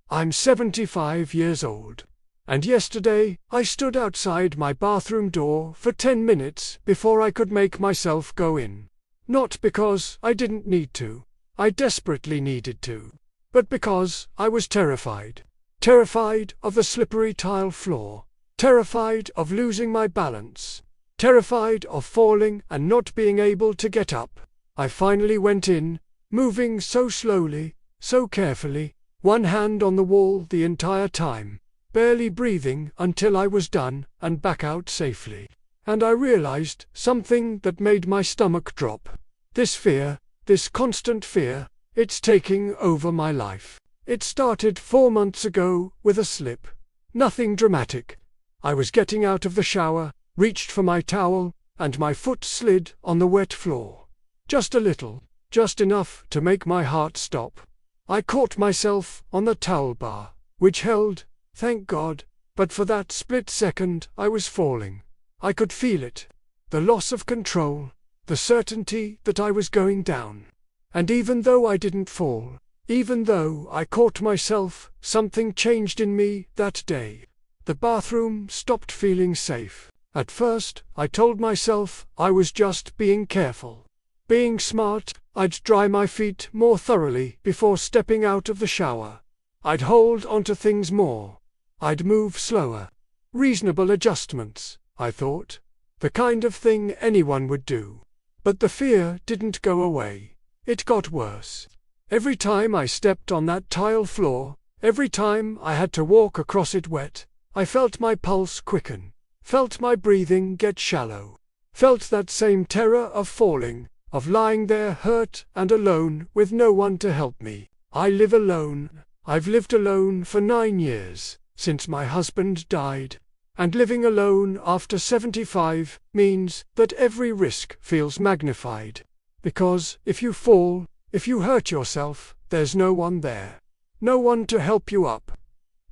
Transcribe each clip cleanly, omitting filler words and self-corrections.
I'm 75 years old. And yesterday, I stood outside my bathroom door for 10 minutes before I could make myself go in. Not because I didn't need to. I desperately needed to. But because I was terrified. Terrified of the slippery tile floor. Terrified of losing my balance. Terrified of falling and not being able to get up. I finally went in, moving so slowly, so carefully, one hand on the wall the entire time, barely breathing until I was done and back out safely. And I realized something that made my stomach drop. This fear, this constant fear, it's taking over my life. It started 4 months ago with a slip. Nothing dramatic. I was getting out of the shower, reached for my towel, and my foot slid on the wet floor. Just a little, just enough to make my heart stop. I caught myself on the towel bar, which held, thank God, but for that split second I was falling. I could feel it. The loss of control, the certainty that I was going down. And even though I didn't fall, even though I caught myself, something changed in me that day. The bathroom stopped feeling safe. At first, I told myself I was just being careful. Being smart, I'd dry my feet more thoroughly before stepping out of the shower. I'd hold onto things more. I'd move slower. Reasonable adjustments, I thought. The kind of thing anyone would do. But the fear didn't go away. It got worse. Every time I stepped on that tile floor, every time I had to walk across it wet, I felt my pulse quicken. Felt my breathing get shallow. Felt that same terror of falling, of lying there hurt and alone with no one to help me. I live alone. I've lived alone for 9 years, since my husband died. And living alone after 75 means that every risk feels magnified. Because if you fall, if you hurt yourself, there's no one there. No one to help you up.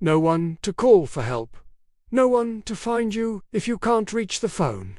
No one to call for help. No one to find you if you can't reach the phone.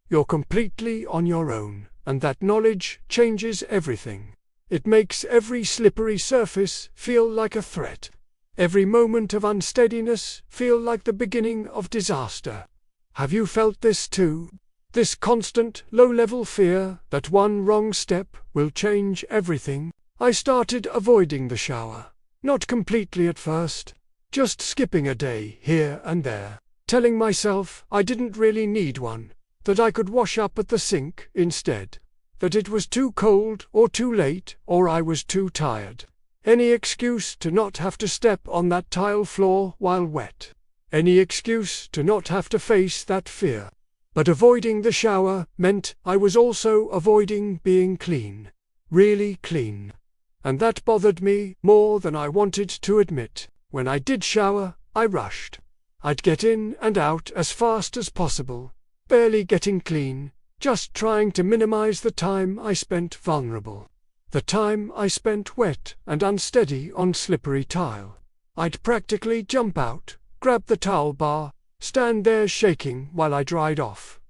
You're completely on your own, and that knowledge changes everything. It makes every slippery surface feel like a threat. Every moment of unsteadiness feel like the beginning of disaster. Have you felt this too? This constant, low-level fear that one wrong step will change everything? I started avoiding the shower. Not completely at first. Just skipping a day here and there, telling myself I didn't really need one, that I could wash up at the sink instead, that it was too cold or too late or I was too tired. Any excuse to not have to step on that tile floor while wet. Any excuse to not have to face that fear. But avoiding the shower meant I was also avoiding being clean. Really clean. And that bothered me more than I wanted to admit. When I did shower, I rushed. I'd get in and out as fast as possible, barely getting clean, just trying to minimize the time I spent vulnerable. The time I spent wet and unsteady on slippery tile. I'd practically jump out, grab the towel bar, stand there shaking while I dried off.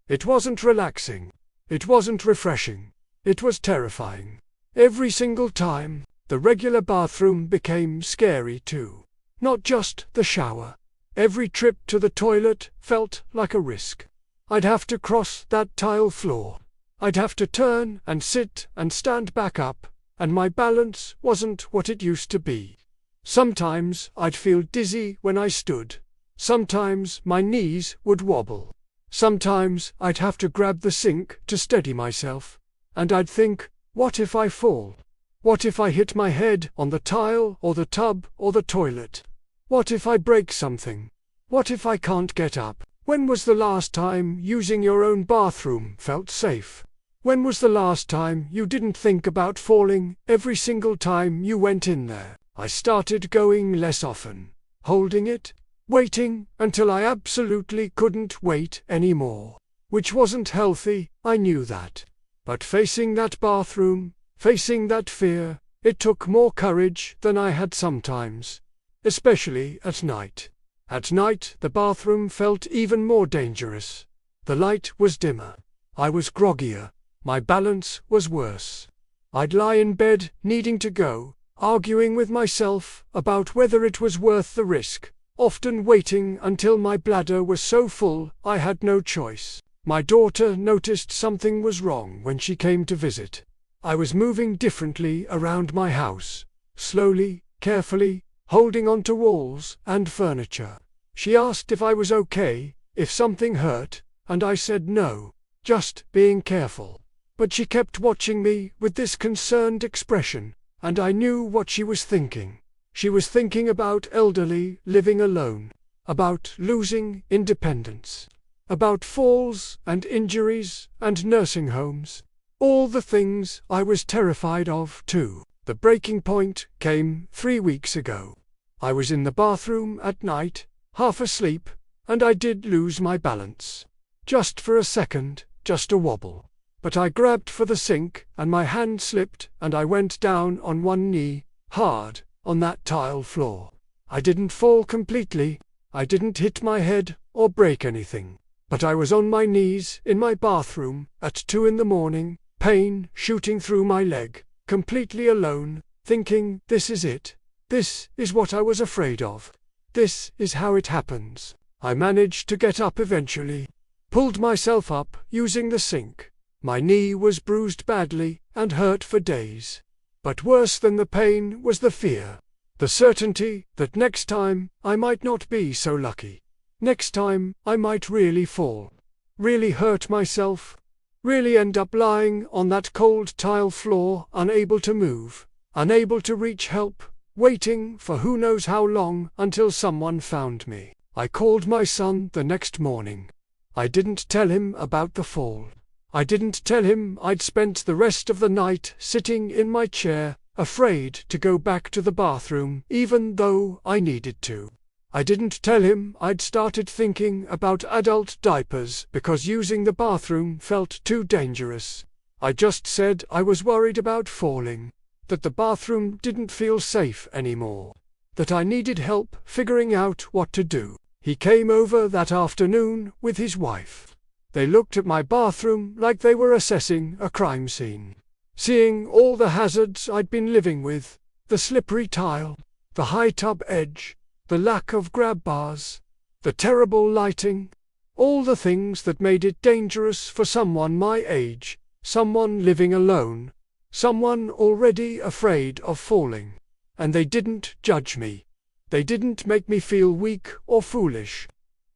It wasn't relaxing. It wasn't refreshing. It was terrifying. Every single time. The regular bathroom became scary too. Not just the shower. Every trip to the toilet felt like a risk. I'd have to cross that tile floor. I'd have to turn and sit and stand back up, and my balance wasn't what it used to be. Sometimes I'd feel dizzy when I stood. Sometimes my knees would wobble. Sometimes I'd have to grab the sink to steady myself. And I'd think, what if I fall? What if I hit my head on the tile or the tub or the toilet? What if I break something? What if I can't get up? When was the last time using your own bathroom felt safe? When was the last time you didn't think about falling every single time you went in there? I started going less often, holding it, waiting until I absolutely couldn't wait anymore. Which wasn't healthy, I knew that. But facing that bathroom, facing that fear, it took more courage than I had sometimes. Especially at night. At night the bathroom felt even more dangerous. The light was dimmer. I was groggier. My balance was worse. I'd lie in bed, needing to go. arguing with myself about whether it was worth the risk, often waiting until my bladder was so full I had no choice. My daughter noticed something was wrong when she came to visit. I was moving differently around my house, slowly, carefully, holding onto walls and furniture. She asked if I was okay, if something hurt, and I said no, just being careful. But she kept watching me with this concerned expression, and I knew what she was thinking. She was thinking about elderly living alone, about losing independence, about falls and injuries and nursing homes, all the things I was terrified of too. The breaking point came 3 weeks ago. I was in the bathroom at night, half asleep, and I did lose my balance. Just for a second, just a wobble. But I grabbed for the sink, and my hand slipped, and I went down on one knee, hard, on that tile floor. I didn't fall completely, I didn't hit my head or break anything. But I was on my knees in my bathroom at 2 in the morning, pain shooting through my leg, completely alone, thinking, this is it. This is what I was afraid of. This is how it happens. I managed to get up eventually, pulled myself up using the sink. My knee was bruised badly and hurt for days. But worse than the pain was the fear. The certainty that next time I might not be so lucky. Next time I might really fall. Really hurt myself. Really end up lying on that cold tile floor, unable to move, unable to reach help, waiting for who knows how long until someone found me. I called my son the next morning. I didn't tell him about the fall. I didn't tell him I'd spent the rest of the night sitting in my chair, afraid to go back to the bathroom even though I needed to. I didn't tell him I'd started thinking about adult diapers because using the bathroom felt too dangerous. I just said I was worried about falling, that the bathroom didn't feel safe anymore, that I needed help figuring out what to do. He came over that afternoon with his wife. They looked at my bathroom like they were assessing a crime scene, seeing all the hazards I'd been living with, the slippery tile, the high tub edge, the lack of grab bars, the terrible lighting, all the things that made it dangerous for someone my age, someone living alone, someone already afraid of falling. And they didn't judge me. They didn't make me feel weak or foolish.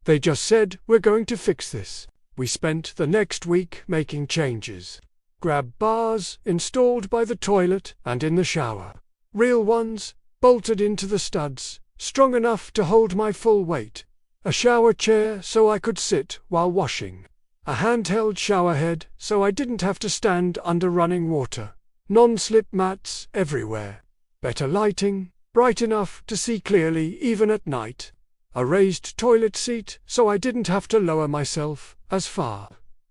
They just said, we're going to fix this. We spent the next week making changes. Grab bars installed by the toilet and in the shower. Real ones, bolted into the studs, strong enough to hold my full weight. A shower chair so I could sit while washing. A handheld shower head so I didn't have to stand under running water. Non-slip mats everywhere. Better lighting, bright enough to see clearly even at night. A raised toilet seat so I didn't have to lower myself as far.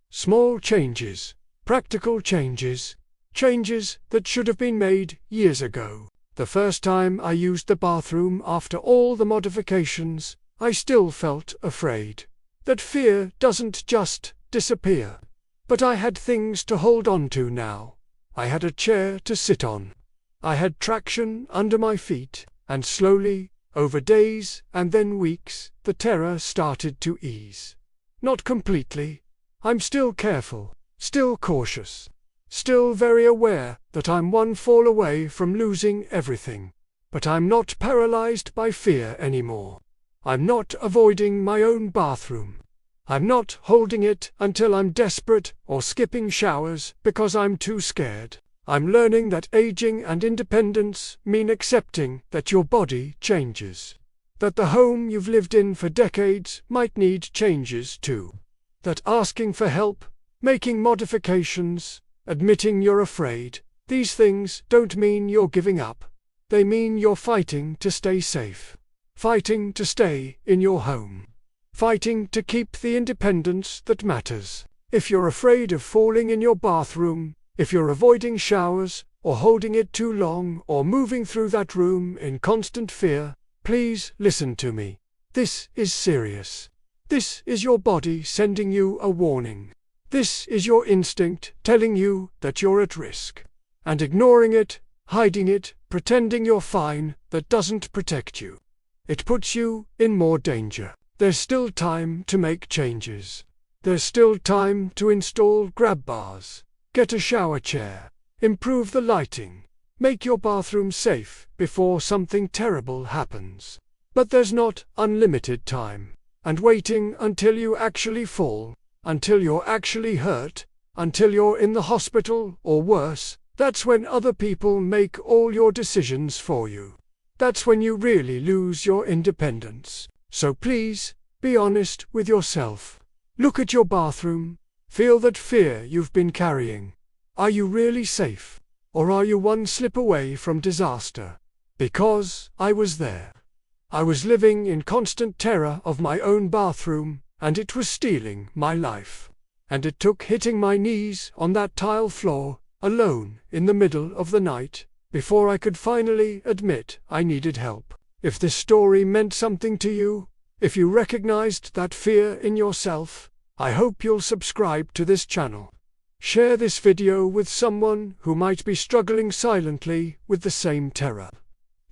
Small changes, practical changes, changes that should have been made years ago. The first time I used the bathroom after all the modifications, I still felt afraid. That fear doesn't just disappear. But I had things to hold on to now. I had a chair to sit on. I had traction under my feet, and slowly, over days and then weeks, the terror started to ease. Not completely. I'm still careful, still cautious, still very aware that I'm one fall away from losing everything. But I'm not paralyzed by fear anymore. I'm not avoiding my own bathroom. I'm not holding it until I'm desperate or skipping showers because I'm too scared. I'm learning that aging and independence mean accepting that your body changes. That the home you've lived in for decades might need changes too. That asking for help, making modifications, admitting you're afraid, these things don't mean you're giving up. They mean you're fighting to stay safe. Fighting to stay in your home. Fighting to keep the independence that matters. If you're afraid of falling in your bathroom, if you're avoiding showers, or holding it too long, or moving through that room in constant fear, please listen to me. This is serious. This is your body sending you a warning. This is your instinct telling you that you're at risk. And ignoring it, hiding it, pretending you're fine that doesn't protect you. It puts you in more danger. There's still time to make changes. There's still time to install grab bars, get a shower chair, improve the lighting, make your bathroom safe before something terrible happens. But there's not unlimited time. And waiting until you actually fall, until you're actually hurt, until you're in the hospital or worse, that's when other people make all your decisions for you. That's when you really lose your independence. So please, be honest with yourself. Look at your bathroom. Feel that fear you've been carrying. Are you really safe? Or are you one slip away from disaster? Because I was there. I was living in constant terror of my own bathroom, and it was stealing my life. And it took hitting my knees on that tile floor, alone, in the middle of the night, before I could finally admit I needed help. If this story meant something to you, if you recognized that fear in yourself, I hope you'll subscribe to this channel. Share this video with someone who might be struggling silently with the same terror.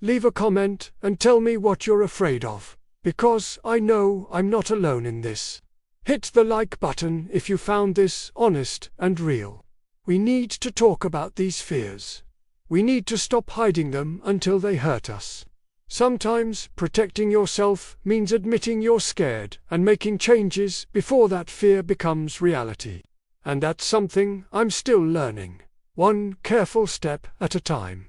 Leave a comment and tell me what you're afraid of, because I know I'm not alone in this. Hit the like button if you found this honest and real. We need to talk about these fears. We need to stop hiding them until they hurt us. Sometimes protecting yourself means admitting you're scared and making changes before that fear becomes reality. And that's something I'm still learning, one careful step at a time.